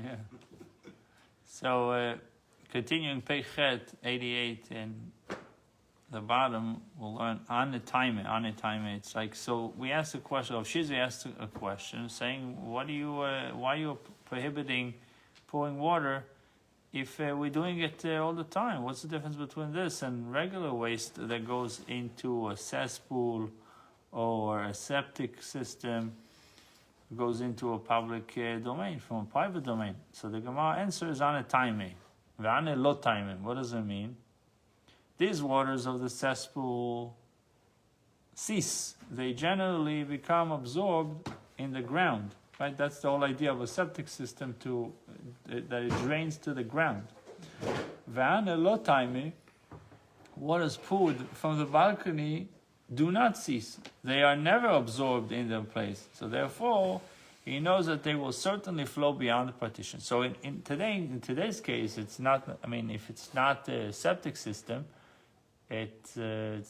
Yeah. So, continuing Peichet 88 in the bottom, we'll learn on the time. It's like, so we asked a question, Shizri asked a question saying, why are you prohibiting pouring water if we're doing it all the time? What's the difference between this and regular waste that goes into a cesspool or a septic system, goes into a public domain from a private domain? So the Gemara answer is on a time. What does it mean? These waters of the cesspool cease. They generally become absorbed in the ground. Right? That's the whole idea of a septic system, that it drains to the ground. Waters poured from the balcony do not cease. They are never absorbed in their place. So therefore, he knows that they will certainly flow beyond the partition. So in today's case, it's not. I mean, if it's not a septic system, it's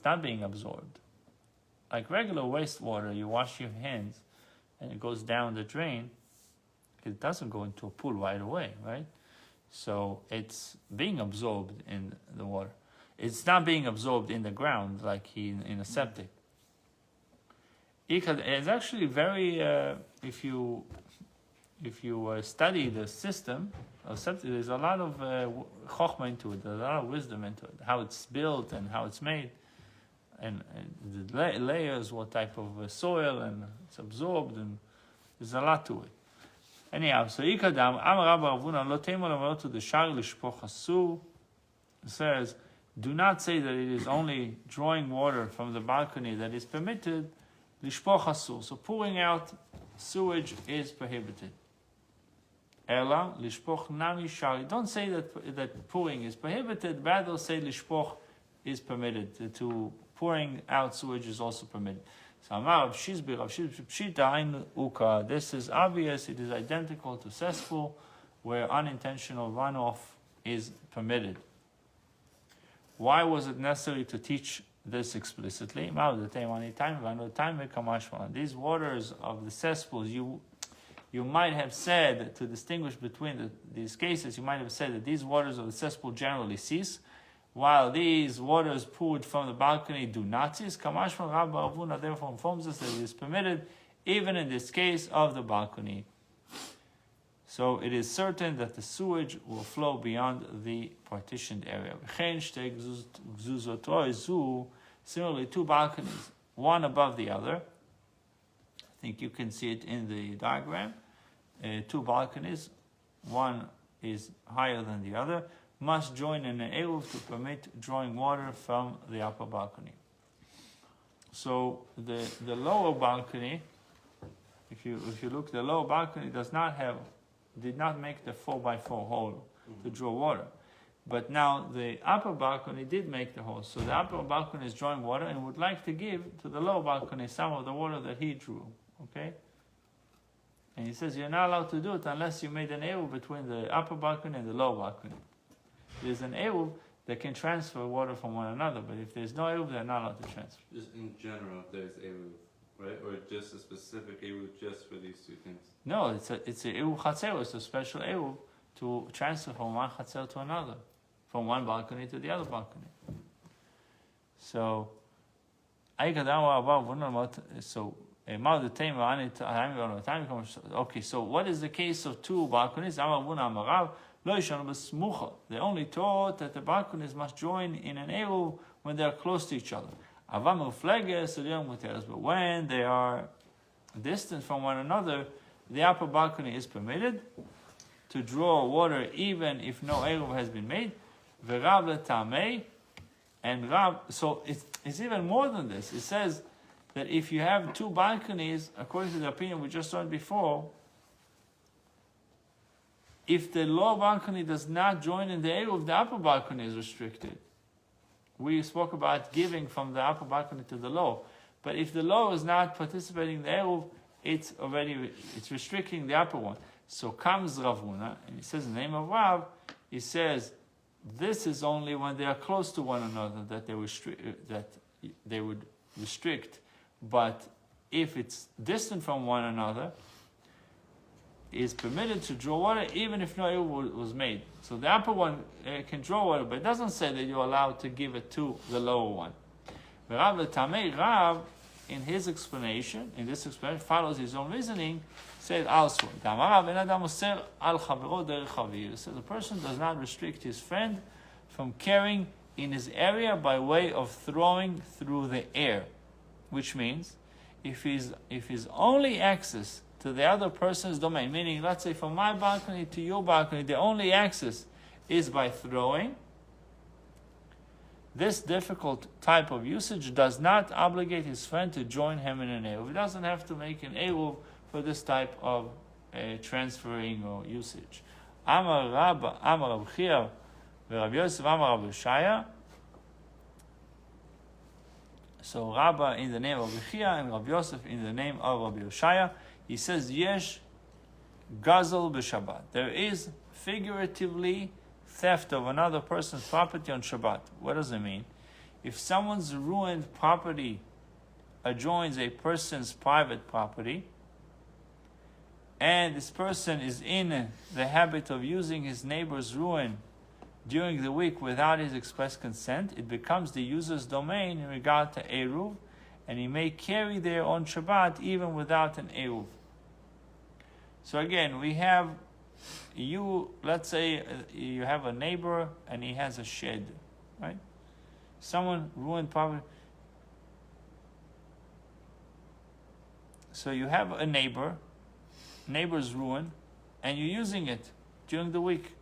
not being absorbed. Like regular wastewater, you wash your hands, and it goes down the drain. It doesn't go into a pool right away, right? So it's being absorbed in the water. It's not being absorbed in the ground like in a septic. It's actually very, if you study the system of septic, there's a lot of chokhmah into it, there's a lot of wisdom into it, how it's built and how it's made, and the layers, what type of soil, and it's absorbed, and there's a lot to it. Anyhow, so Ikadam, Amar Rabbi Ravuna, lo teimol amarot deshar lishpoch asur, says, do not say that it is only drawing water from the balcony that is permitted, lishpoch asur. So pouring out sewage is prohibited. Ela lishpoch nami shari. Don't say that pouring is prohibited, rather say lishpoch is permitted. To pouring out sewage is also permitted. So Amar Rav Shizbi Pshita Ein Uka. This is obvious. It is identical to cesspool, where unintentional runoff is permitted. Why was it necessary to teach this explicitly? These waters of the cesspools, you might have said, to distinguish between these cases, you might have said that these waters of the cesspool generally cease, while these waters poured from the balcony do not cease. Kamashma Rabbi Ravuna therefore informs us that it is permitted even in this case of the balcony. So it is certain that the sewage will flow beyond the partitioned area. Similarly, two balconies, one above the other. I think you can see it in the diagram. Two balconies, one is higher than the other, must join in an eruv to permit drawing water from the upper balcony. So the lower balcony, if you look, the lower balcony did not make the 4x4 hole to draw water. But now the upper balcony did make the hole. So the upper balcony is drawing water and would like to give to the lower balcony some of the water that he drew. Okay? And he says you're not allowed to do it unless you made an eruv between the upper balcony and the lower balcony. There's an eruv that can transfer water from one another, but if there's no eruv, they're not allowed to transfer. Just in general, there's eruv, right? Or just a specific eruv just for these two things? No, it's a eruv chatzer. It's a special eruv to transfer from one chatzer to another, from one balcony to the other balcony. So, okay, so what is the case of two balconies? They only taught that the balconies must join in an eruv when they are close to each other. But when they are distant from one another, the upper balcony is permitted to draw water even if no eruv has been made. And Rav, so it's even more than this. It says that if you have two balconies, according to the opinion we just learned before, if the lower balcony does not join in the eruv, the upper balcony is restricted. We spoke about giving from the upper balcony to the lower. But if the lower is not participating in the eruv, it's restricting the upper one. So comes Ravuna, and he says in the name of Rav, he says, this is only when they are close to one another that they would restrict. But if it's distant from one another, is permitted to draw water even if no eruv was made. So the upper one can draw water, but it doesn't say that you're allowed to give it to the lower one. Rav Tamei Rav, in this explanation, follows his own reasoning, said also, so the person does not restrict his friend from carrying in his area by way of throwing through the air, which means if his only access to the other person's domain, meaning let's say from my balcony to your balcony, the only access is by throwing, this difficult type of usage does not obligate his friend to join him in an eruv. He doesn't have to make an eruv for this type of transferring or usage. Amar Rab Chia, Rabbi Yosef Amar Rabbi Shaya. So Rabba in the name of Rabbi Chia and Rabbi Yosef in the name of Rabbi Yoshaya. He says, Yesh Gazel b'Shabbat. There is figuratively theft of another person's property on Shabbat. What does it mean? If someone's ruined property adjoins a person's private property, and this person is in the habit of using his neighbor's ruin during the week without his express consent, it becomes the user's domain in regard to Eruv, and he may carry there on Shabbat even without an Eruv. So again, we have let's say you have a neighbor and he has a shed, right? Someone ruined property. So you have a neighbor's ruin, and you're using it during the week.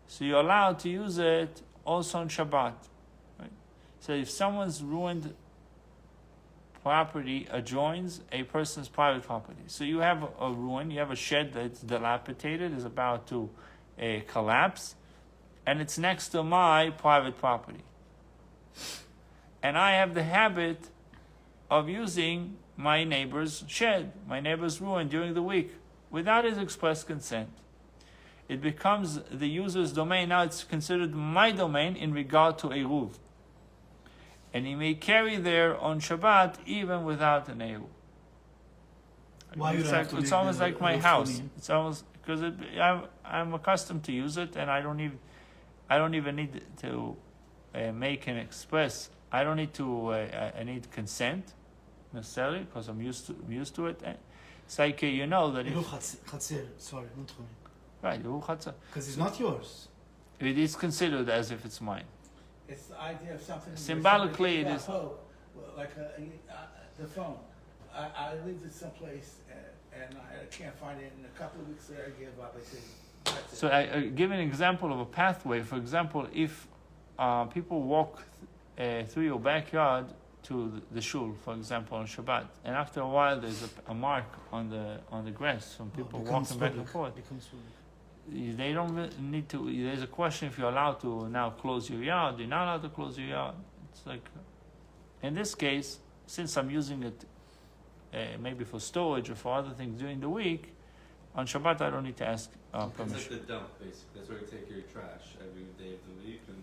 So you're allowed to use it also on Shabbat, right? So if someone's ruined property adjoins a person's private property. So you have a ruin, you have a shed that's dilapidated, is about to collapse, and it's next to my private property. And I have the habit of using my neighbor's shed, my neighbor's ruin during the week, without his express consent. It becomes the user's domain. Now it's considered my domain in regard to Eruv. And he may carry there on Shabbat even without an Eruv. Why It's almost like my house. It's almost because I'm accustomed to use it, and I don't even need to make an express. I don't need to. I need consent necessarily because I'm used to it. It's like you know that sorry, not Rumi. Right, because it's not yours. It is considered as if it's mine. It's the idea of something. Symbolically, it is. Like the phone. I leave it someplace and I can't find it. In a couple of weeks later, I give up. I say, that's so I give an example of a pathway. For example, if people walk through your backyard to the shul, for example, on Shabbat, and after a while there's a mark on the grass from people walking back and forth. They don't need to. There's a question if you're allowed to now close your yard. You're not allowed to close your yard. It's like, in this case, since I'm using it maybe for storage or for other things during the week, on Shabbat I don't need to ask permission. It's like the dump, basically. That's where you take your trash every day of the week, and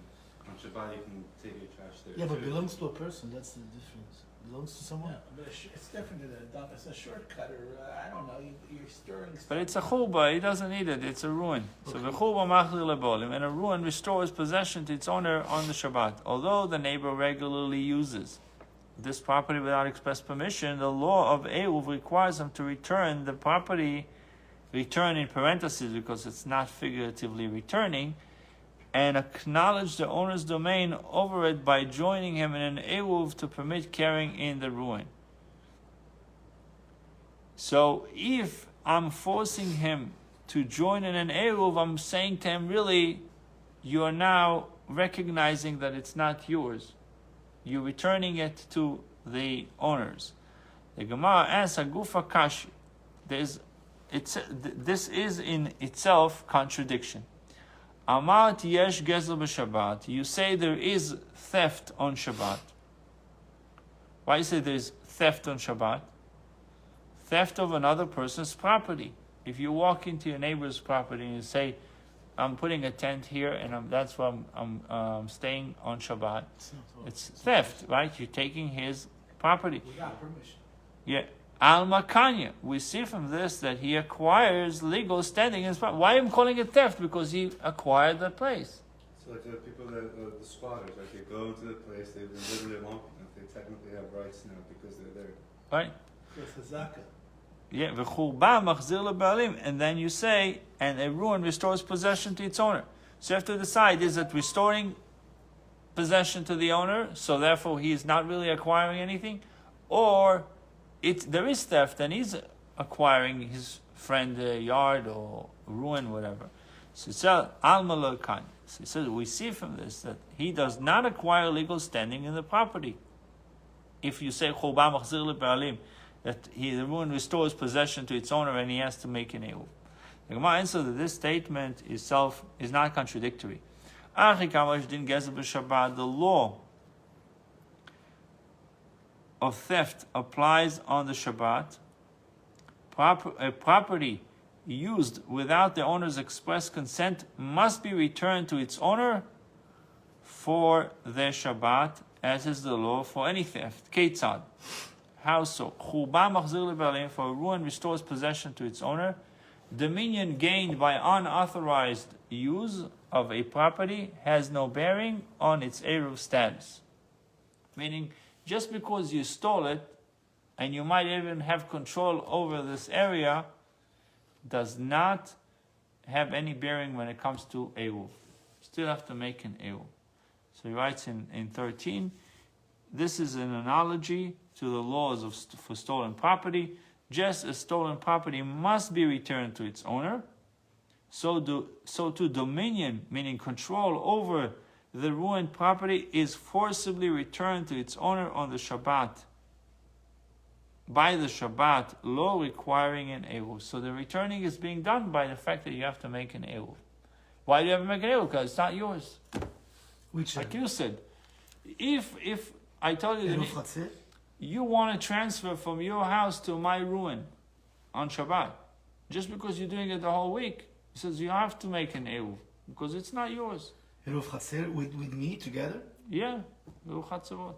on Shabbat you can take your trash there. Yeah, but it belongs to a person. That's the difference. It belongs to someone. Yeah, but it's different than a dump. It's a shortcut, or I don't know. You're stirring stuff. But it's a churba. He doesn't need it. It's a ruin. So the churba machzir lebolim, and a ruin restores possession to its owner on the Shabbat. Although the neighbor regularly uses this property without express permission, the law of Eruv requires him to return the property. Return in parentheses because it's not figuratively returning, and acknowledge the owner's domain over it by joining him in an Eruv to permit carrying in the ruin. So if I'm forcing him to join in an Eruv, I'm saying to him, really, you are now recognizing that it's not yours. You're returning it to the owners. The Gemara asks, Agufa Kashi. This is in itself contradiction. Amart yesh gezel b'Shabbat. You say there is theft on Shabbat. Why you say there is theft on Shabbat? Theft of another person's property. If you walk into your neighbor's property and you say, I'm putting a tent here and that's where I'm staying on Shabbat. It's theft, right? You're taking his property. Without permission. Yeah. Al Makanya. We see from this that he acquires legal standing in his property. Why am I calling it theft? Because he acquired the place. So like the people that the squatters, like they go into the place, they've been living there long enough, they technically have rights now because they're there. Right? It's a zakah. Yeah, v'churba machzir leba'alim, and then you say, and a ruin restores possession to its owner. So you have to decide: is it restoring possession to the owner, so therefore he is not really acquiring anything, or there is theft and he's acquiring his friend a yard or ruin, whatever. So it's alma lokan. So he says we see from this that he does not acquire legal standing in the property. If you say churba machzir leba'alim, that the ruin restores possession to its owner and he has to make an eruv. The Gemara answers that this statement is not contradictory. The law of theft applies on the Shabbat. A property used without the owner's express consent must be returned to its owner for the Shabbat, as is the law for any theft. Ketzad. How so? Churba machzir leba'alim, for a ruin restores possession to its owner. Dominion gained by unauthorized use of a property has no bearing on its eruv status. Meaning, just because you stole it, and you might even have control over this area, does not have any bearing when it comes to eruv. Still have to make an eruv. So he writes in 13, this is an analogy to the laws for stolen property. Just as stolen property must be returned to its owner, so too dominion, meaning control over the ruined property, is forcibly returned to its owner on the Shabbat. By the Shabbat law requiring an eruv. So the returning is being done by the fact that you have to make an eruv. Why do you have to make an eruv? Because it's not yours. Which like you said, if I told you Eruv that Chatzir? you want to transfer from your house to my ruin on Shabbat, just because you're doing it the whole week, he says you have to make an eruv because it's not yours. Eruv Chatzir with me together? Yeah, eruv chatzirot.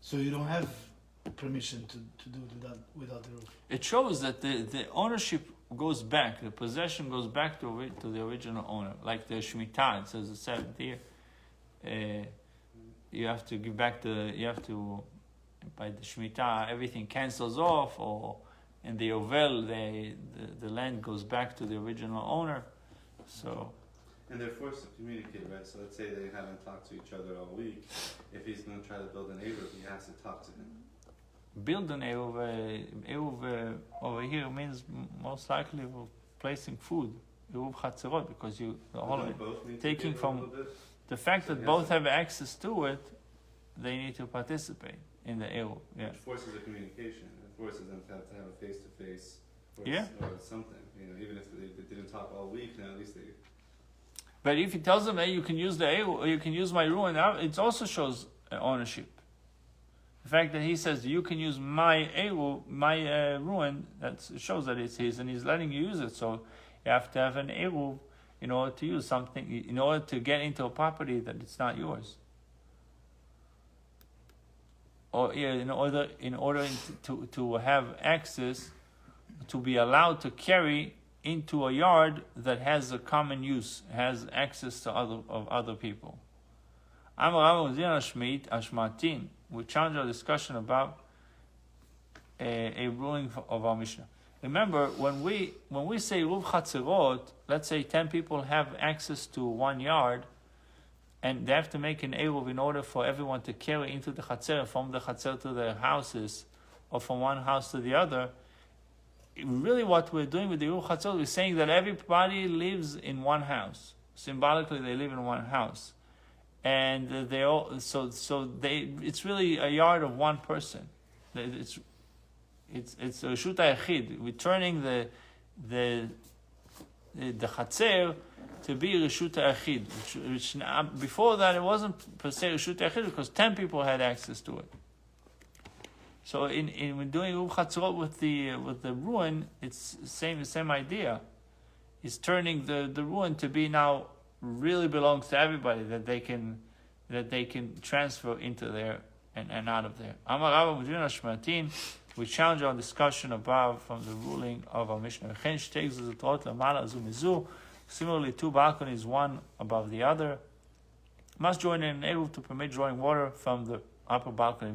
So you don't have permission to do that without Eruv? It shows that the ownership goes back, the possession goes back to the original owner, like the Shemitah. It says the seventh year. You have to give back by the Shemitah, everything cancels off, or in the Yovel, the land goes back to the original owner. So. And they're forced to communicate, right? So let's say they haven't talked to each other all week. If he's going to try to build an eruv, he has to talk to him. Build an eruv over here means most likely placing food, eruv chatzirot, because taking from the fact that both have access to it, they need to participate in the eruv. Yeah. Which forces a communication. It forces them to have a face-to-face or something. Even if they didn't talk all week, now at least they. But if he tells them, hey, you can use the eruv, or you can use my ruin, it also shows ownership. The fact that he says you can use my eruv, my ruin, that shows that it's his, and he's letting you use it. So you have to have an eruv in order to use something, in order to get into a property that it's not yours. Or in order to have access, to be allowed to carry into a yard that has a common use, has access to other people. We challenge our discussion about a ruling of our Mishnah. Remember, when we say Eruv Chatzirot, let's say 10 people have access to one yard, and they have to make an Eruv in order for everyone to carry into the Chatzer, from the Chatzer to their houses, or from one house to the other. Really what we're doing with the Eruv Chatzirot, we're saying that everybody lives in one house. Symbolically, they live in one house. And they all it's really a yard of one person. It's a Reshut HaYachid. We're turning the Chatzer to be Reshut HaYachid. Which before that it wasn't per se Reshut HaYachid because 10 people had access to it. So in doing Eruv Chatzirot with the ruin, it's the same idea. It's turning the ruin to be now really belongs to everybody, that they can transfer into their and out of there. Amar Rabbi Menashe Amitay, we challenge our discussion above from the ruling of our Mishnah. Similarly, two balconies, one above the other, must join in an eruv to permit drawing water from the upper balcony.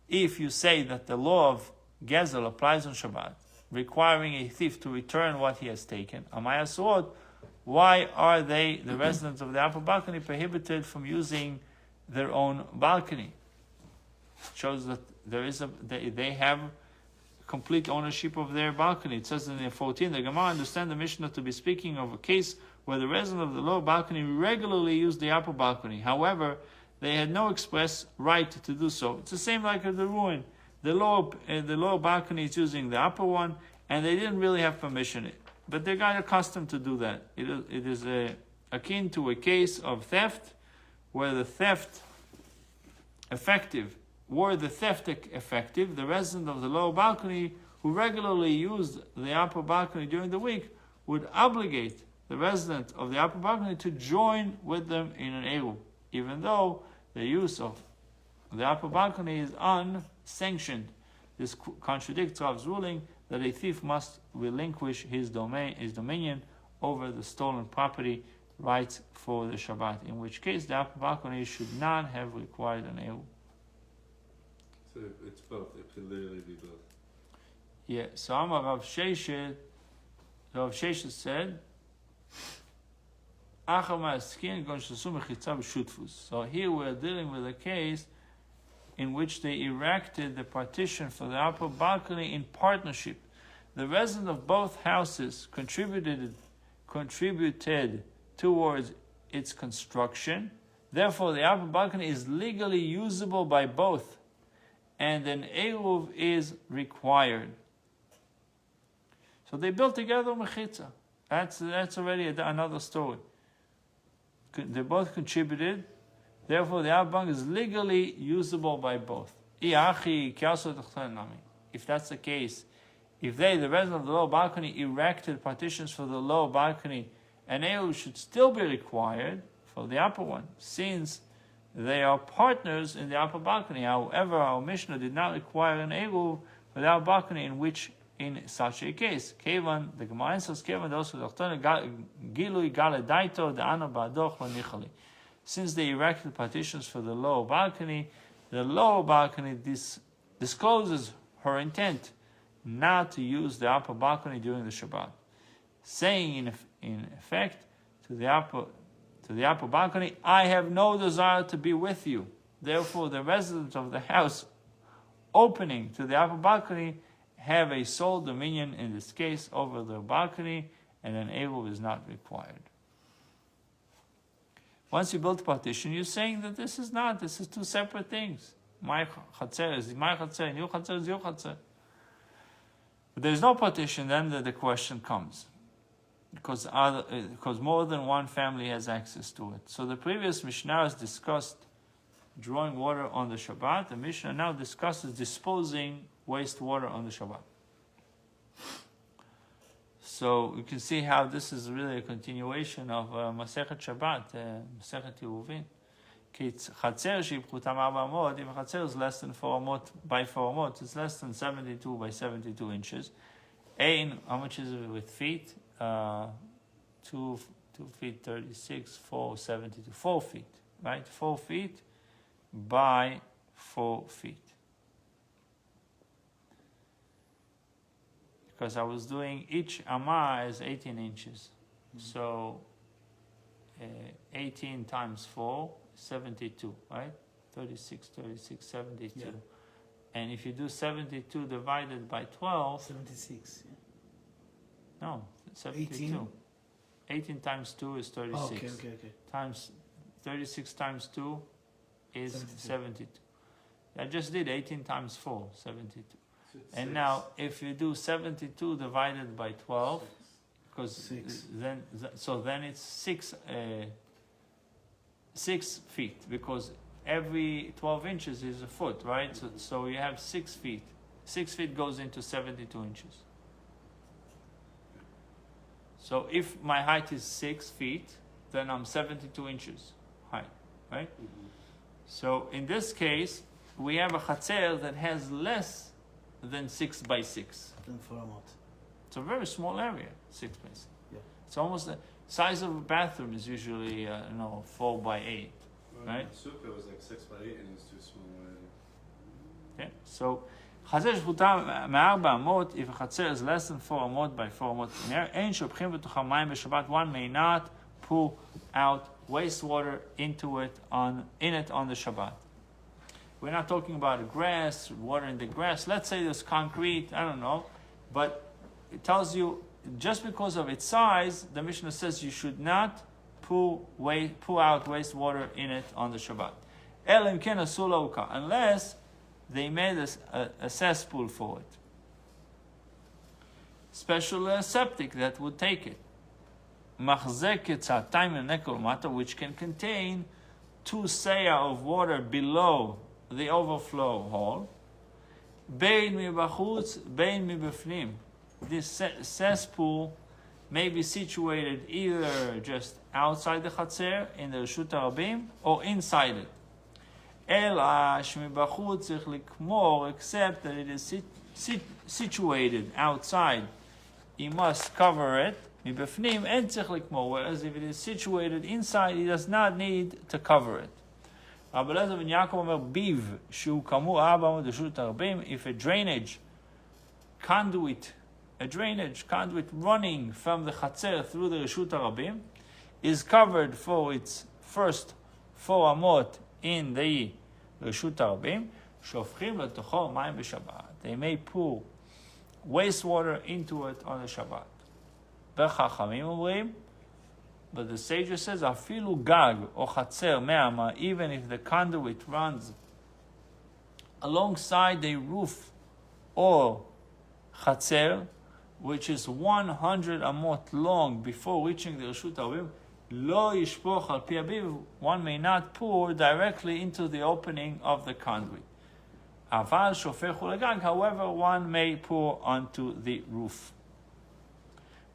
If you say that the law of Gezel applies on Shabbat, requiring a thief to return what he has taken, why are they, the residents of the upper balcony, prohibited from using their own balcony? It shows that they have complete ownership of their balcony. It says in 14, the Gemara understand the Mishnah to be speaking of a case where the resident of the lower balcony regularly used the upper balcony. However, they had no express right to do so. It's the same like at the ruin. The lower balcony is using the upper one, and they didn't really have permission. But they got accustomed to do that. It is akin to a case of theft, where the theft effective, the resident of the lower balcony who regularly used the upper balcony during the week would obligate the resident of the upper balcony to join with them in an eruv, even though the use of the upper balcony is unsanctioned. This contradicts Rav's ruling that a thief must relinquish his dominion over the stolen property rights for the Shabbat, in which case the upper balcony should not have required an eruv. So it's both. It could literally be both. Yeah. So Amar Rav Sheshet said, so here we're dealing with a case in which they erected the partition for the upper balcony in partnership. The residents of both houses contributed towards its construction. Therefore, the upper balcony is legally usable by both, and an eruv is required. So they built together mechitza. That's already another story. They both contributed. Therefore, the upper balcony is legally usable by both. If that's the case, if they, the residents of the lower balcony, erected partitions for the lower balcony, an eruv should still be required for the upper one, since they are partners in the upper balcony. However, our Mishnah did not require an eruv for the upper balcony in such a case. Kevan, the Gemara says, Kevan also gilui galedaito the ana ba'adoch lanichali. Since they erected partitions for the lower balcony discloses her intent not to use the upper balcony during the Shabbat, saying in effect to the upper balcony, I have no desire to be with you. Therefore, the residents of the house opening to the upper balcony have a sole dominion in this case over the balcony, and an eruv is not required. Once you build a partition, you're saying that this is two separate things. My chatzer is my chatzer, and your chatzer is your chatzer. But there's no partition, then the question comes. Because more than one family has access to it. So the previous Mishnah has discussed drawing water on the Shabbat. The Mishnah now discusses disposing wastewater on the Shabbat. So you can see how this is really a continuation of Masechet Shabbat, Masechet Eruvin. Chatzer shepchutam 4 amot. If a chatzer is less than 4 amot by 4 amot, it's less than 72 by 72 inches. Ein, how much is it with feet? 2 feet 36, 4, 72, 4 feet, right? 4 feet by 4 feet. Because I was doing each amma is 18 inches. So 18 times 4, 72, right? 36, 72. Yeah. And if you do 72 divided by 12... 76. Yeah. No, 72. 18 times 2 is 36. Oh, okay. Times 36 times 2 is 72. I just did 18 times 4, 72. And now, if you do 72 divided by 12, because then it's 6 feet, because every 12 inches is a foot, right? So you have 6 feet. 6 feet goes into 72 inches. So if my height is 6 feet, then I'm 72 inches high, right? Mm-hmm. So in this case, we have a chatzer that has less than 6 by 6. Then for Amot. It's a very small area, 6 by 6. Yeah. It's almost the size of a bathroom is usually 4 by 8. Right? Sukkah was like 6 by 8 and it was too small already. Okay, so חצר שפוטה מ4 אמות, if a חצר is less than 4 אמות by 4 אמות, אין שופכים בתוכה מים בשבת, one may not pour out wastewater into it on the Shabbat. We're not talking about grass, water in the grass. Let's say there's concrete, I don't know, but it tells you just because of its size, the Mishnah says you should not pour out wastewater in it on the Shabbat. Unless they made a cesspool for it. Special septic that would take it. Which can contain 2 seah of water below the overflow hole. This cesspool may be situated either just outside the chatzer in the Reshut HaRabim or inside it. Except that it is situated outside, he must cover it. Whereas if it is situated inside, he does not need to cover it. If a drainage conduit running from the chatzer through the Reshut HaRabim is covered for its first 4 amot in the Reshut HaRabim, they may pour wastewater into it on the Shabbat. But the sage says, afilu gag or chatzer me'ama, even if the conduit runs alongside the roof or chatzer, which is 100 amot long before reaching the Reshut HaRabim, lo yishpoch al pi abiv, one may not pour directly into the opening of the conduit. Aval shofechu legag, however, one may pour onto the roof.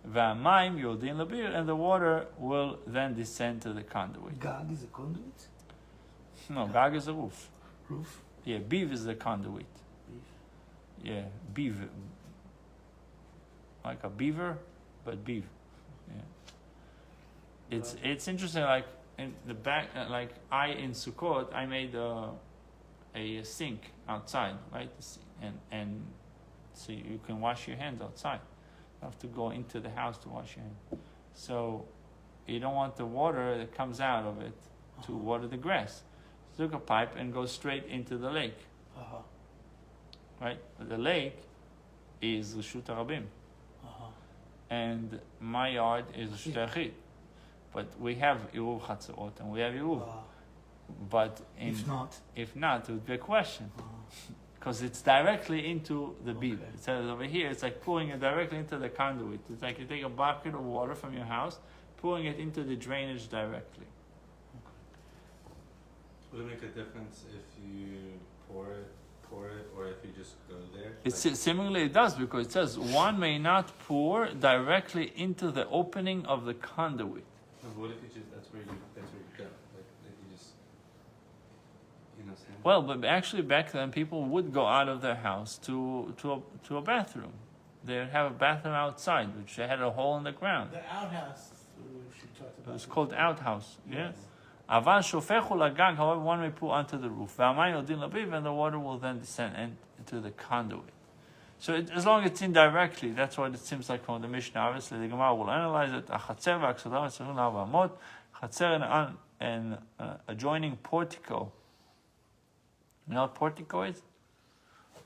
V'amayim yordin labir, and the water will then descend to the conduit. Gag is a conduit? No, gag is a roof. Roof? Yeah, biv is the conduit. Beef? Yeah, biv. Like a beaver, but biv. Yeah. It's interesting. Like in the back, in Sukkot, I made a sink outside, right? And so you can wash your hands outside. You have to go into the house to wash your hands. So you don't want the water that comes out of it to water the grass. So take a pipe and go straight into the lake. Right? But the lake is Reshut HaRabim. And my yard is Reshut HaYachid. But we have Eruv Chatzerot and we have Eruv. But if not, it would be a question. Because it's directly into the bead. It says over here, it's like pouring it directly into the conduit. It's like you take a bucket of water from your house, pouring it into the drainage directly. Would it make a difference if you pour it, or if you just go there? Similarly, it does, because it says one may not pour directly into the opening of the conduit. No, what if you just, that's where you go, like you just, you know what I'm saying? Well, but actually back then people would go out of their house to a bathroom. They'd have a bathroom outside, which had a hole in the ground. The outhouse, she talked about. It was called outhouse. Yeah. Aval shofechu lagag, however, one may pour onto the roof. V'amayim yordin labiv, and the water will then descend into the conduit. So as long as it's indirectly, that's what it seems like from the Mishnah. Obviously, the Gemara will analyze it. Chatzer v'aksodam etzerun arba amot. Chatzer and adjoining portico. You know what portico is?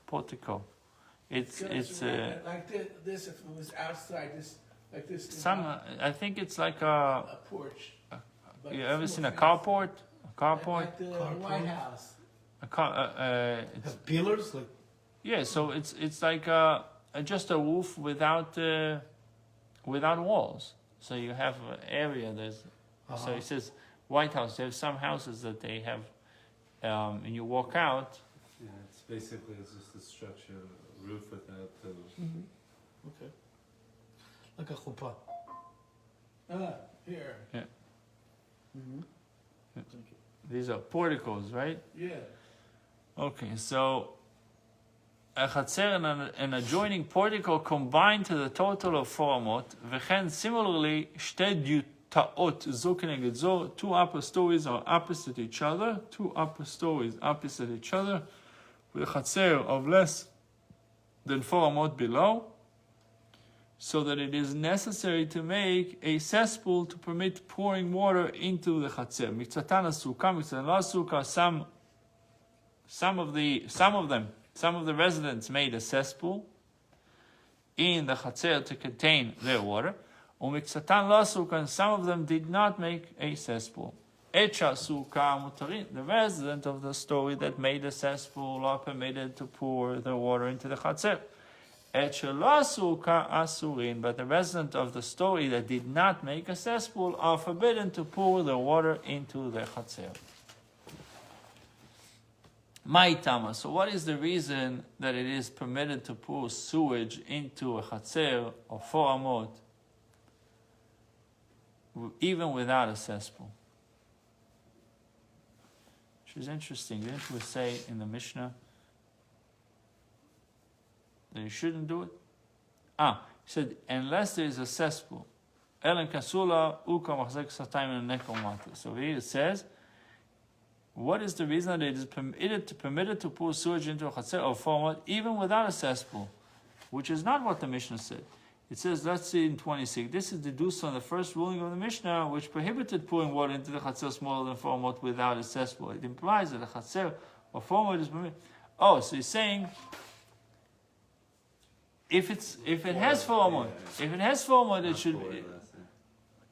Portico. It's like this. If it was outside, this like this. I think it's like a porch. You ever seen a carport? A carport? Like the White House. It's pillars, like. Yeah, so it's like just a roof without walls. So you have an area. So it says White House. There's some houses that they have, and you walk out. Yeah, it's just a structure, a roof without pillars. Mm-hmm. Okay. Like a chuppah. Here. Yeah. Mm-hmm. Yeah. Thank you. these are porticos, right? Yeah. Okay, so a chatzer and an adjoining portico combined to the total of 4 amot. V'chen similarly, shte dyutaot zo keneged zo, 2 upper stories are opposite each other, 2 upper stories opposite each other, with a chatzer of less than 4 amot below, so that it is necessary to make a cesspool to permit pouring water into the chatzer. Miktzatan asuka, miktzatan lo asuka. Some of the residents made a cesspool in the chatzer to contain their water. Umiktzatan lo asuka, and some of them did not make a cesspool. Echa asuka mutarin. The resident of the story that made a cesspool are permitted to pour the water into the chatzer. But the resident of the story that did not make a cesspool are forbidden to pour the water into the chatzer. Ma'itama. So what is the reason that it is permitted to pour sewage into a chatzer of 4 amot, even without a cesspool? Which is interesting. Didn't we say in the Mishnah that you shouldn't do it? He said, unless there is a cesspool. So here it says, what is the reason that it is permitted to pour sewage into a chatzer or 4 amot even without a cesspool? Which is not what the Mishnah said. It says, let's see in 26, this is deduced from the first ruling of the Mishnah, which prohibited pouring water into the chatzer smaller than 4 amot without a cesspool. It implies that a chatzer or 4 amot is permitted. So he's saying, if it has 4 amot, it should.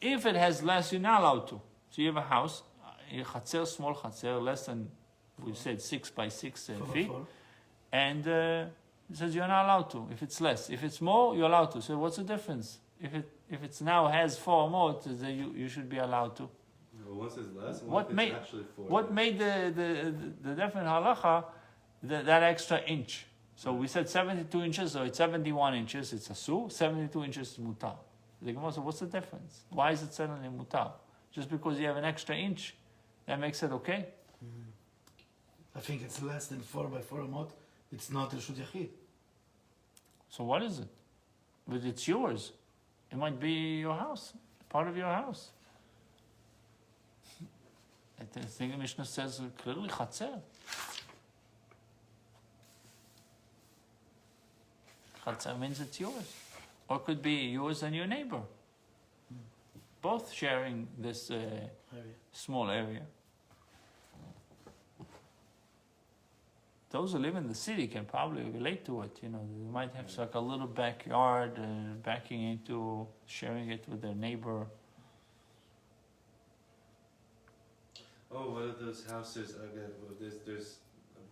If it has less, you're not allowed to. So you have a house, a chatzer, small chatzer, less than we said 6 by 6 feet, and it says you're not allowed to. If it's less, if it's more, you're allowed to. So what's the difference? If it's now has 4 amot, then you should be allowed to. Well, once it's less, What made actually 4? What made the different halacha that extra inch? So we said 72 inches, so it's 71 inches, it's asur, 72 inches is mutar. The Gemara said, what's the difference? Why is it suddenly mutar? Just because you have an extra inch, that makes it okay? I think it's less than 4 by 4 amot. It's not a Reshut Yachid. So what is it? But it's yours. It might be your house, part of your house. I think the Mishnah says clearly chatzer. Chatzer means it's yours. Or it could be yours and your neighbor. Both sharing this small area. Those who live in the city can probably relate to it. You know, they might have like a little backyard backing into sharing it with their neighbor. Oh, what are those houses? Again, there's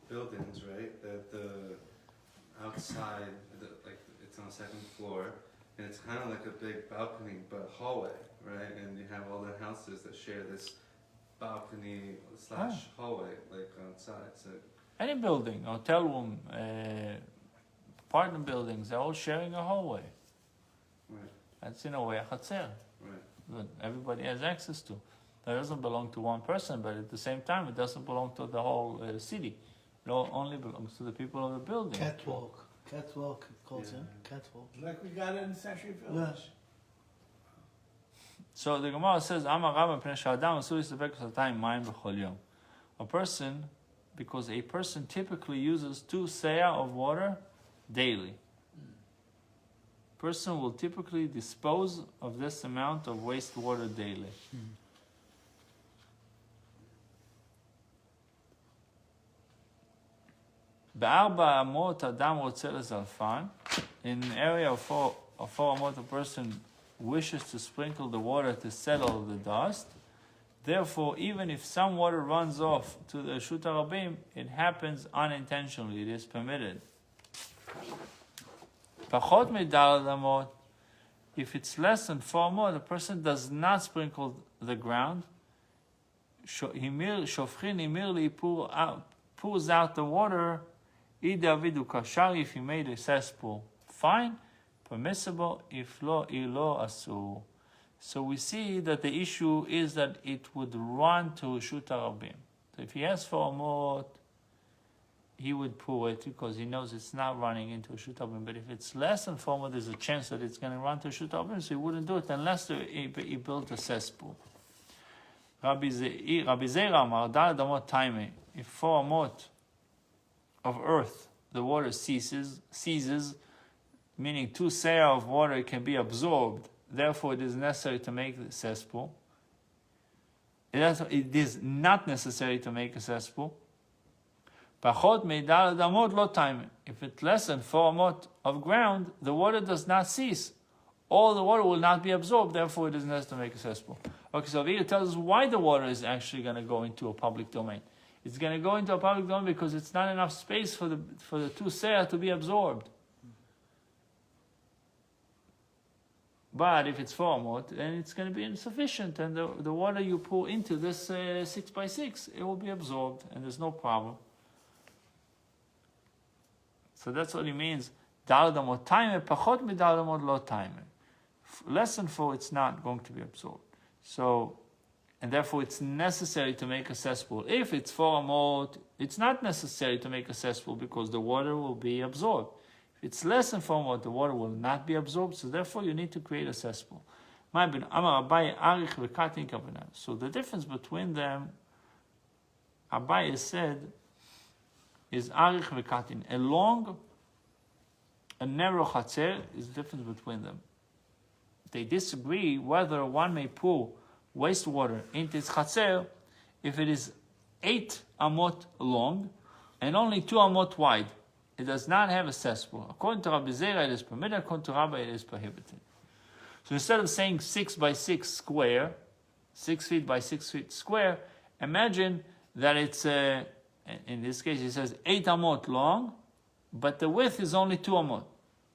buildings, right? That the outside, like it's on the 2nd floor, and it's kind of like a big balcony, but hallway, right? And you have all the houses that share this balcony / hallway, like outside. So Any building, hotel room, apartment buildings, they're all sharing a hallway. right, That's in a way a chatzer right. that everybody has access to. That doesn't belong to one person, but at the same time, it doesn't belong to the whole city. It only belongs to the people of the building. Catwalk, it calls Yeah. him. Catwalk. Like we got it in Century Village. So the Gemara says, "Amar Rabba Pnei Shadam Asur Yistabek Satayim Mayim B'Chol Yom." A person, because a person typically uses 2 seah of water daily. Person will typically dispose of this amount of wastewater daily. Be'arba amot adam rotze lezalfan. In an area of 4 amot, a person wishes to sprinkle the water to settle the dust. Therefore, even if some water runs off to the Reshut HaRabim, it happens unintentionally. It is permitted. Pachot midal amot. If it's less than 4 amot, a person does not sprinkle the ground. Shofchin imirli pours out the water. Idavidu kashar, if he made a cesspool, fine, permissible. If lo, ilo asur. So we see that the issue is that it would run to Shut Arabim. So if he has 4 amot, he would pour it because he knows it's not running into Shut Arabim. But if it's less than 4 amot, there's a chance that it's going to run to Shut Arabim, so he wouldn't do it unless he built a cesspool. Rabbi Zera Amar, Dal Damot Taime, if 4 amot of earth, the water ceases, meaning 2 seah of water can be absorbed, therefore it is necessary to make the cesspool. It is not necessary to make a cesspool. Pachot meidal damot lo taime. If it's less than 4 amot of ground, the water does not cease. All the water will not be absorbed, therefore it is necessary to make a cesspool. Okay, so Avida tells us why the water is actually going to go into a public domain. It's going to go into a public domain because it's not enough space for the 2 seah to be absorbed. But if it's 4 amot, then it's going to be insufficient, and the water you pour into this 6 by 6, it will be absorbed, and there's no problem. So that's what he means. Dal damot taime, pachot midal damot lo taime. Less than 4, it's not going to be absorbed. So, and therefore it's necessary to make a cesspool. If it's 4 amot, it's not necessary to make a cesspool because the water will be absorbed. If it's less than 4 amot, the water will not be absorbed, so therefore you need to create a cesspool. So the difference between them, Abai said, is arich v'katin. A long, a narrow chatzer is the difference between them. They disagree whether one may pour wastewater into its chatzer if it is 8 amot long and only 2 amot wide. It does not have a cesspool. According to Rabbi Zera, it is permitted. According to Rabbi, it is prohibited. So instead of saying 6 by 6 square, 6 feet by 6 feet square, imagine that it's, in this case, he says 8 amot long, but the width is only 2 amot.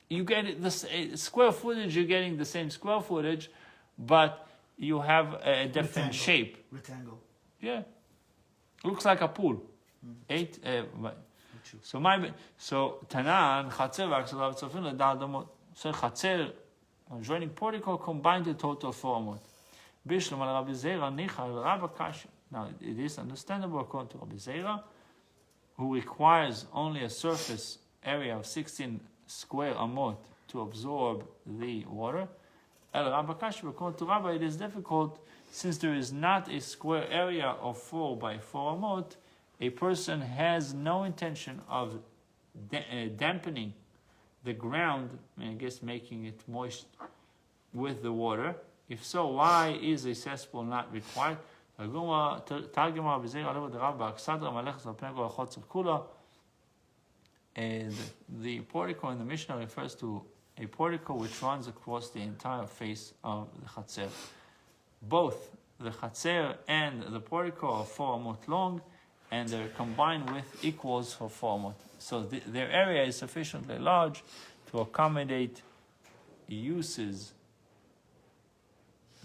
You get the square footage, you're getting the same square footage, but you have a different shape. Rectangle. Yeah. Looks like a pool. 8, so Tanan, Chatzer, so Chatzer, joining portico, combined the total 4 amot. Bishlam al Rabbi Zera, Nicha, Rabba Kasha. Now, it is understandable according to Rabbi Zera, who requires only a surface area of 16 square amot to absorb the water. El Rabba Kasha, according to Rabbi, it is difficult since there is not a square area of 4 by 4 amot. A person has no intention of dampening the ground, I guess making it moist with the water. If so, why is a cesspool not required? The portico in the Mishnah refers to a portico which runs across the entire face of the chatzer. Both the chatzer and the portico are 4 amot long, and they're combined with equals for 4 amot. So their area is sufficiently large to accommodate uses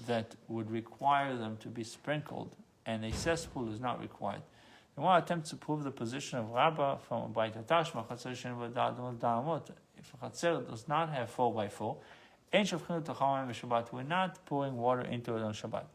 that would require them to be sprinkled, and a cesspool is not required. And one attempts to prove the position of Rabbah from a Beit HaTashma, if a chatzer does not have 4 by 4, we're not pouring water into it on Shabbat.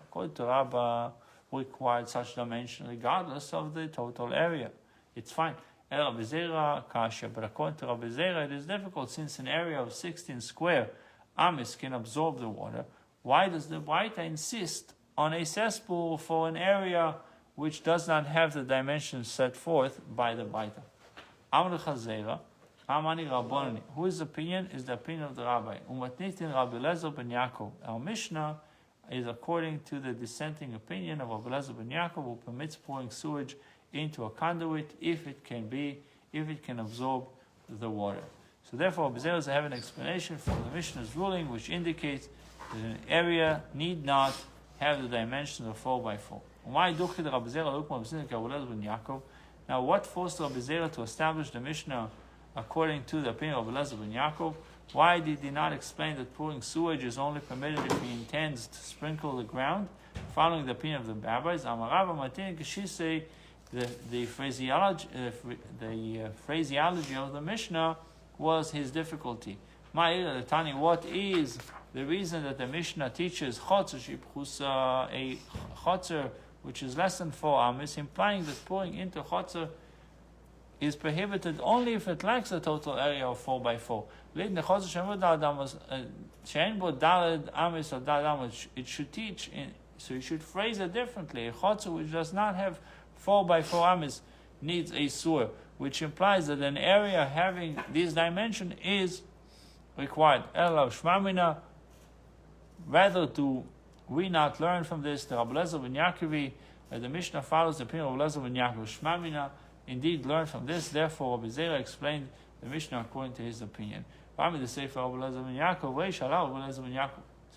According to Rabbah, required such dimension regardless of the total area. It's fine. Rabbi Zera kasha, but according to Rabbi Zera, it is difficult since an area of 16 square amis can absorb the water. Why does the Baita insist on a cesspool for an area which does not have the dimensions set forth by the Baita? Amr Chazera, Amani Rabboni. Whose opinion is the opinion of the Rabbi? Umatnitin Rabbi Lezer ben Yaakov. Our Mishnah is according to the dissenting opinion of Rabbi Lezer ben Yaakov, who permits pouring sewage into a conduit if it can absorb the water. So therefore, Rabbi Zera have an explanation from the Mishnah's ruling, which indicates that an area need not have the dimensions of 4 by 4. Now, what forced Rabbi Zera to establish the Mishnah according to the opinion of Rabbi Lezer ben Yaakov? Why did he not explain that pouring sewage is only permitted if he intends to sprinkle the ground, following the opinion of the rabbis? The phraseology of the Mishnah was his difficulty. What is the reason that the Mishnah teaches chotzer shipchusa, a chotzer which is less than 4 amis, implying that pouring into chotzer is prohibited only if it lacks a total area of 4 by 4. It should teach, so you should phrase it differently. A chotzer which does not have 4 by 4 amis needs a sur, which implies that an area having this dimension is required. Rather, do we not learn from this? The Rabbi Lezer ben Yaakov, the Mishnah follows the opinion of Rabbi Lezer ben Yaakov. Shmamina indeed learned from this. Therefore, Rabbi Zera explained the Mishnah according to his opinion. The Sefer Rabbi Lezer ben Yaakov,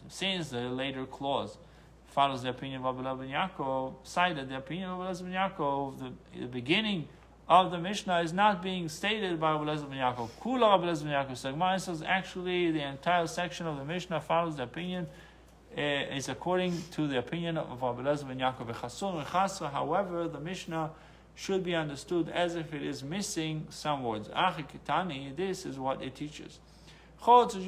since the later clause follows the opinion of Rabbi Lezer ben Yaakov, cited the opinion of Rabbi Lezer ben Yaakov, the beginning of the Mishnah is not being stated by Rabbi Lezer ben Yaakov. Kula Rabbi Lezer ben Yaakov. So Gemara says actually the entire section of the Mishnah follows the opinion, is according to the opinion of Rabbi Lezer ben Yaakov. However, the Mishnah should be understood as if it is missing some words. This is what it teaches. Chotzer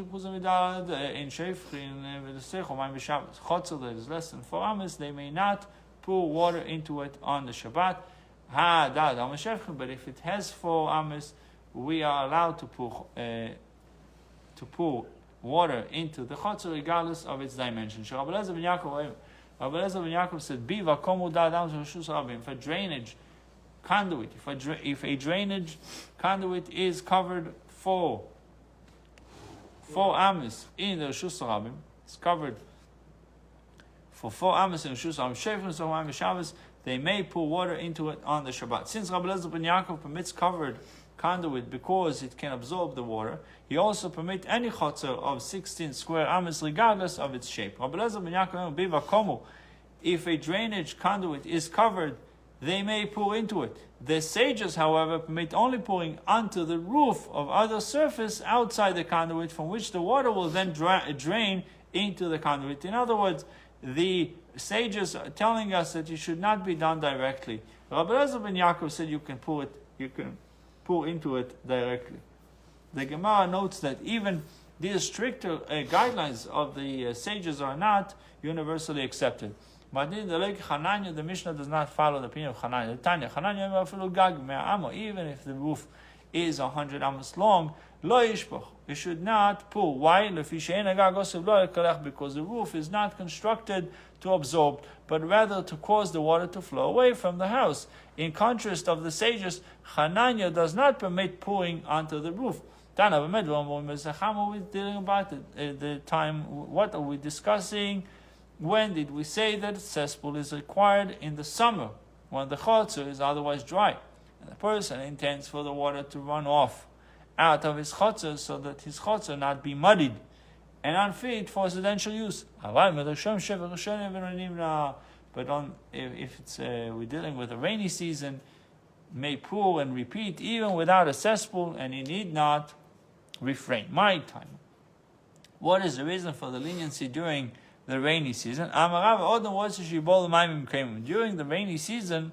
that is less than 4 amis, they may not pour water into it on the Shabbat. But if it has 4 amis, we are allowed to pour water into the chotzer regardless of its dimension. Rabbi Lezer ben Yaakov said, if a drainage conduit, if a drainage conduit is covered for 4 amis in the Reshus Harabim, it's covered for 4 amis in the Reshus Harabim, they may pour water into it on the Shabbat. Since Rabbi Lezer ben Yaakov permits covered conduit because it can absorb the water, he also permits any chotzer of 16 square amis regardless of its shape. Rabbi Lezer ben Yaakov, if a drainage conduit is covered, they may pour into it. The sages, however, permit only pouring onto the roof of other surface outside the conduit, from which the water will then drain into the conduit. In other words, the sages are telling us that it should not be done directly. Rabbi Lezer ben Yaakov said you can pour into it directly. The Gemara notes that even these stricter guidelines of the sages are not universally accepted. But in the Mishnah does not follow the opinion of Hananya. Even if the roof is 100 amos long, it should not pour. Why? Because the roof is not constructed to absorb, but rather to cause the water to flow away from the house. In contrast of the sages, Hananya does not permit pouring onto the roof. What are we dealing about the time? What are we discussing? When did we say that cesspool is required? In the summer, when the chotzer is otherwise dry, and the person intends for the water to run off out of his chotzer so that his chotzer not be muddied and unfit for residential use. But if it's we're dealing with a rainy season, may pour and repeat even without a cesspool, and he need not refrain. My time. What is the reason for the leniency during the rainy season? During the rainy season,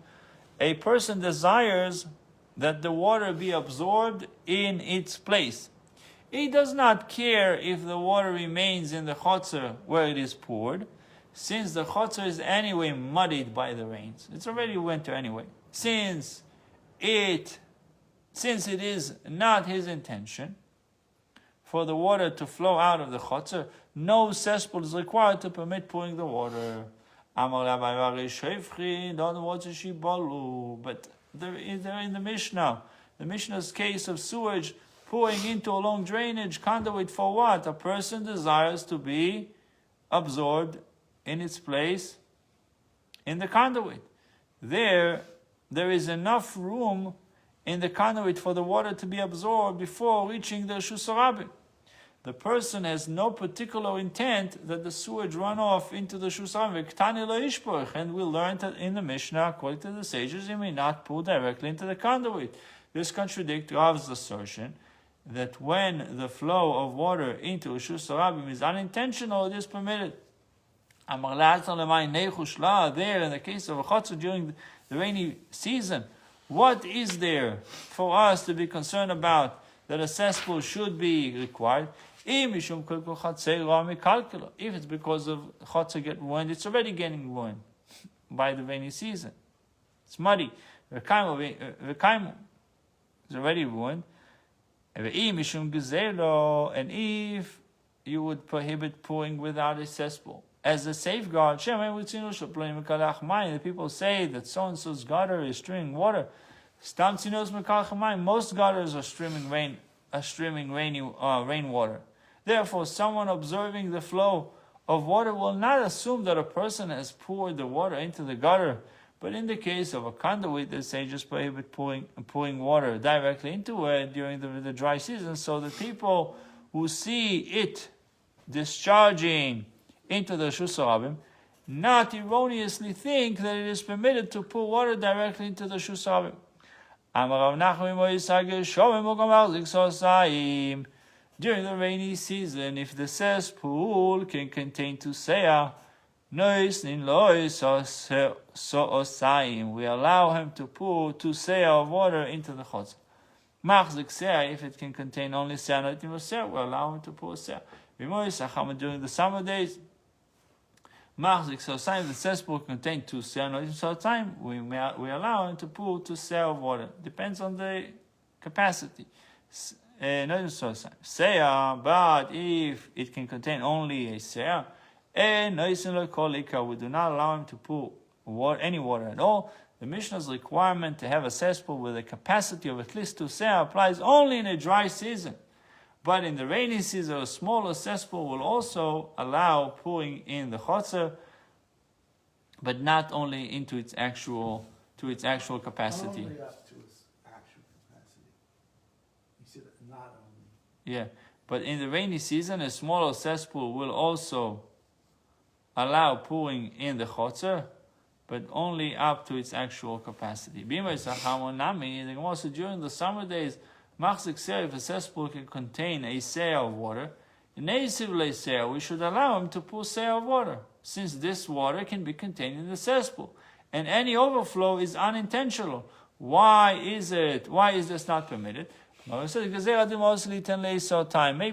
a person desires that the water be absorbed in its place. He does not care if the water remains in the chotzer where it is poured, since the chotzer is anyway muddied by the rains. It's already winter anyway. Since it is not his intention for the water to flow out of the chotzer, no cesspool is required to permit pouring the water. But there in the Mishnah, the Mishnah's case of sewage pouring into a long drainage conduit for what? A person desires to be absorbed in its place in the conduit. There is enough room in the conduit for the water to be absorbed before reaching the Reshus Harabim. The person has no particular intent that the sewage run off into the Reshus Harabim. And we learned that in the Mishnah, according to the sages, he may not pour directly into the conduit. This contradicts Rav's assertion that when the flow of water into Reshus Harabim is unintentional, it is permitted. There, in the case of a chotzer during the rainy season, what is there for us to be concerned about that a cesspool should be required? If it's because of chotzer get ruined, it's already getting ruined by the rainy season. It's muddy. It's already ruined. And if you would prohibit pouring without a cesspool as a safeguard, the people say that so and so's gutter is streaming water. Most gutters are streaming rainwater. Therefore, someone observing the flow of water will not assume that a person has poured the water into the gutter. But in the case of a conduit, they say just prohibit pouring water directly into it during the dry season, so that people who see it discharging into the Shusarabim not erroneously think that it is permitted to pour water directly into the Shusarabim. During the rainy season, if the cesspool can contain 2 seah, we allow him to pour 2 seah of water into the chotzer. If it can contain only seah, we allow him to pour seah. During the summer days, the cesspool contain 2 seah, we allow him to pour 2 seah of water. Depends on the capacity. Seah, but if it can contain only a seah, we do not allow him to pour any water at all. The Mishnah's requirement to have a cesspool with a capacity of at least 2 seah applies only in a dry season. But in the rainy season, a smaller cesspool will also allow pouring in the chotzer, but not only into its actual capacity. Only up to its actual capacity. You said not only. Yeah, but in the rainy season, a smaller cesspool will also allow pouring in the chotzer, but only up to its actual capacity. The Gemara says during the summer days, if a cesspool can contain a seah of water, we should allow him to pour seah of water, since this water can be contained in the cesspool, and any overflow is unintentional. Why is this not permitted? Maybe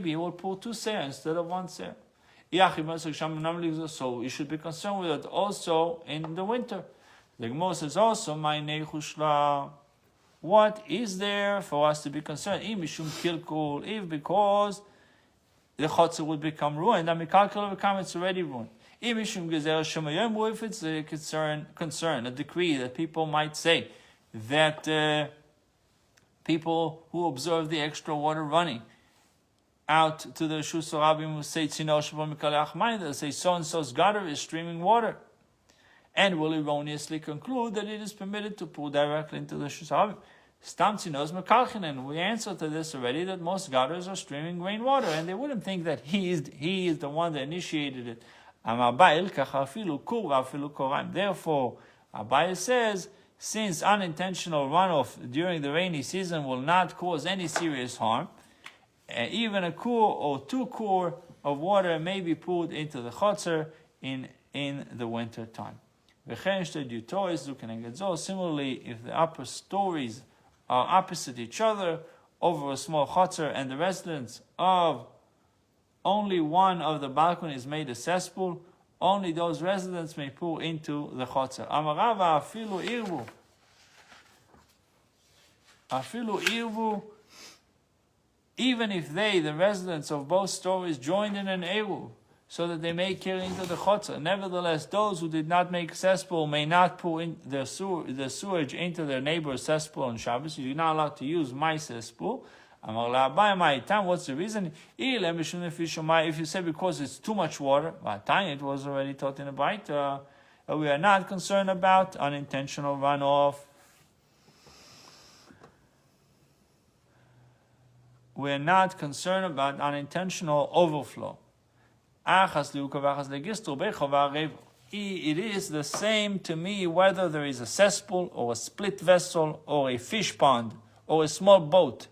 he will pour 2 seah instead of 1 seah. So you should be concerned with it also in the winter. The Gemara says also, what is there for us to be concerned? If because the chotzer would become ruined, it's already ruined. If it's a concern, a decree that people might say that people who observe the extra water running out to the Shusarabim who say they'll say so and so's gutter is streaming water, and will erroneously conclude that it is permitted to pour directly into the Shusarabim. And we answered to this already, that most gutters are streaming rainwater, and they wouldn't think that he is the one that initiated it. Therefore, Abaye says, since unintentional runoff during the rainy season will not cause any serious harm, even a kur or 2 kur of water may be poured into the chotzer in the winter time. Similarly, if the upper stories are opposite each other over a small chotzer, and the residence of only one of the balconies made a cesspool, only those residents may pour into the chotzer. Amarava afilu irvu, even if they, the residents of both stories, joined in an eruv, so that they may carry into the chotzer. Nevertheless, those who did not make cesspool may not pour in the sewage into their neighbor's cesspool on Shabbos. You're not allowed to use my cesspool. What's the reason? If you say because it's too much water, it was already taught in the Baita. We are not concerned about unintentional runoff. We are not concerned about unintentional overflow. It is the same to me whether there is a cesspool or a split vessel or a fish pond or a small boat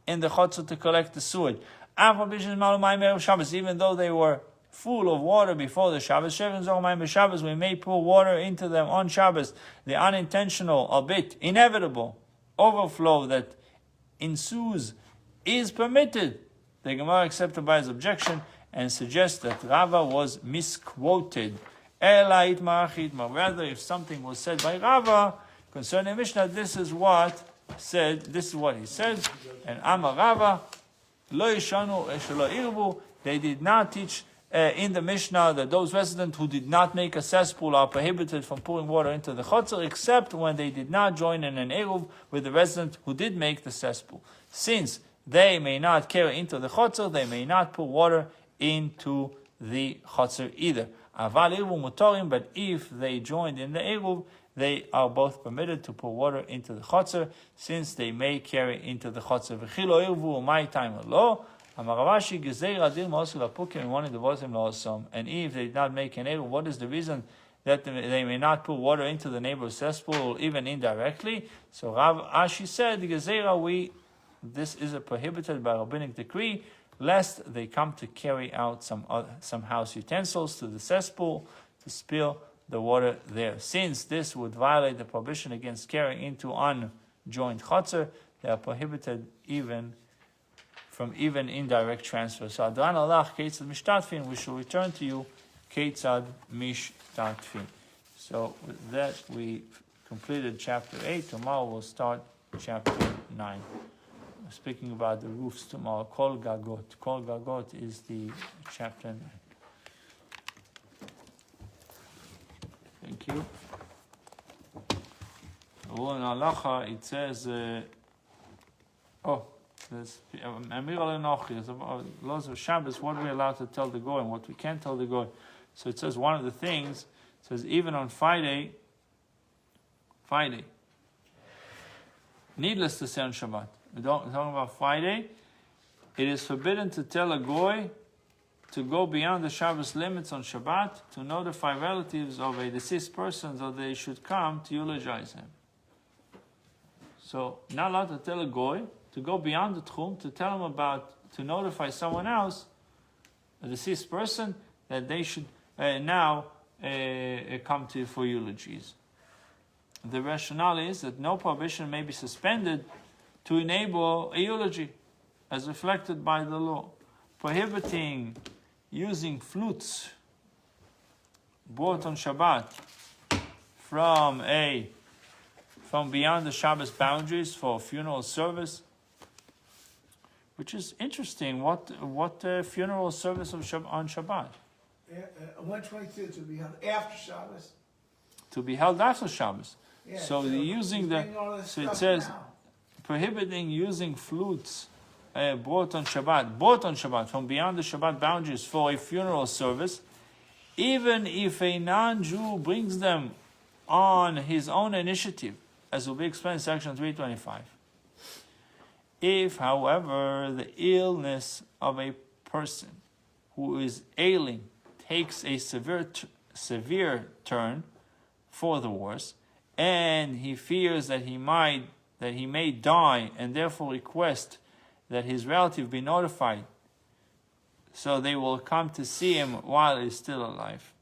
in the chotzer to collect the sewage. Even though they were full of water before the Shabbos, we may pour water into them on Shabbos. The unintentional, albeit inevitable, overflow that ensues is permitted. The Gemara accepted by his objection and suggests that Rava was misquoted. Elait ma'achid, rather, if something was said by Rava concerning Mishnah, this is what he said, and Amar Rava, lo yishanu shelo irbu, they did not teach in the Mishnah that those residents who did not make a cesspool are prohibited from pouring water into the chotzer, except when they did not join in an eruv with the resident who did make the cesspool. Since they may not carry into the chotzer, they may not pour water into the chotzer either. Aval eruv mutorim, but if they joined in the eruv, they are both permitted to pour water into the chotzer, since they may carry into the chotzer. V'chilo eruvu my time lo. And if they did not make an eruv, what is the reason that they may not put water into the neighbor's cesspool, even indirectly? So Rav Ashi said, this is a prohibited by rabbinic decree, lest they come to carry out some house utensils to the cesspool to spill the water there. Since this would violate the prohibition against carrying into unjoined chotzer, they are prohibited from even indirect transfer. So Adran Allah Keitzad Mishtatfin, we shall return to you Keitzad Mishtatfin. So with that we completed chapter 8. Tomorrow we'll start chapter 9. We're speaking about the roofs tomorrow. Kol Gagot. Kol Gagot is the chapter 9. Thank you. In Halacha it says, there's Amir al-Enochi, laws of Shabbos, what we're allowed to tell the goy and what we can't tell the goy. So it says one of the things, it says even on Friday, needless to say on Shabbat, we're talking about Friday, it is forbidden to tell a goy to go beyond the Shabbos limits on Shabbat to notify relatives of a deceased person so they should come to eulogize him. So, not allowed to tell a goy to go beyond the tchum, to notify someone else, a deceased person, that they should now come to you for eulogies. The rationale is that no prohibition may be suspended to enable a eulogy, as reflected by the law. Prohibiting using flutes brought on Shabbat from beyond the Shabbos boundaries for funeral service, which is interesting. What funeral service on Shabbat? 122 to be held after Shabbos. To be held after Shabbos. Yeah, so using so it says prohibiting using flutes brought on Shabbat from beyond the Shabbat boundaries for a funeral service, even if a non-Jew brings them on his own initiative, as will be explained in section 325. If, however, the illness of a person who is ailing takes a severe turn for the worse, and he fears that he may die, and therefore request that his relative be notified, so they will come to see him while he is still alive.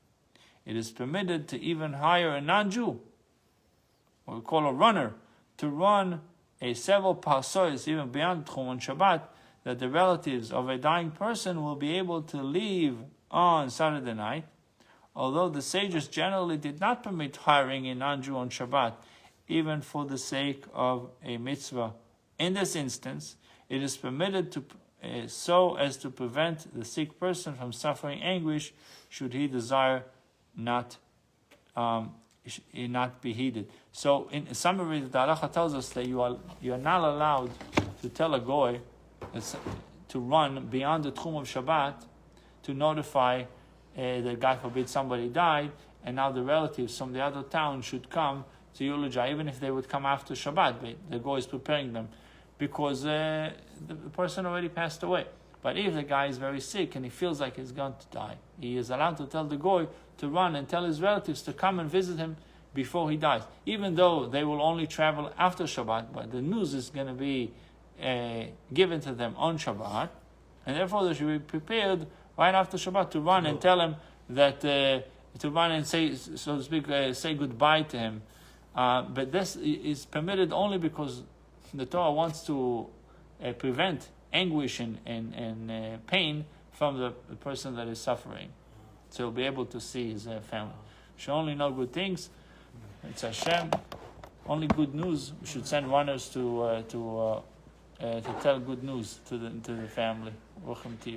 It is permitted to even hire a non-Jew, what we call a runner, to run several parsois, even beyond Tchum on Shabbat, that the relatives of a dying person will be able to leave on Saturday night, although the sages generally did not permit hiring a non-Jew on Shabbat, even for the sake of a mitzvah. In this instance, it is permitted to so as to prevent the sick person from suffering anguish, should he desire not be heeded. So, in summary, the halacha tells us that you are not allowed to tell a goy to run beyond the tchum of Shabbat to notify that, God forbid, somebody died, and now the relatives from the other town should come to eulogize, even if they would come after Shabbat. But the goy is preparing them because the person already passed away. But if the guy is very sick and he feels like he's going to die, he is allowed to tell the goy to run and tell his relatives to come and visit him before he dies, even though they will only travel after Shabbat, but the news is going to be given to them on Shabbat, and therefore they should be prepared right after Shabbat to run and tell him that, to run and say, so to speak, say goodbye to him. But this is permitted only because the Torah wants to prevent anguish and pain from the person that is suffering. So he'll be able to see his family. Should only know good things. It's Hashem. Only good news. We should send runners to tell good news to the family. Welcome to you.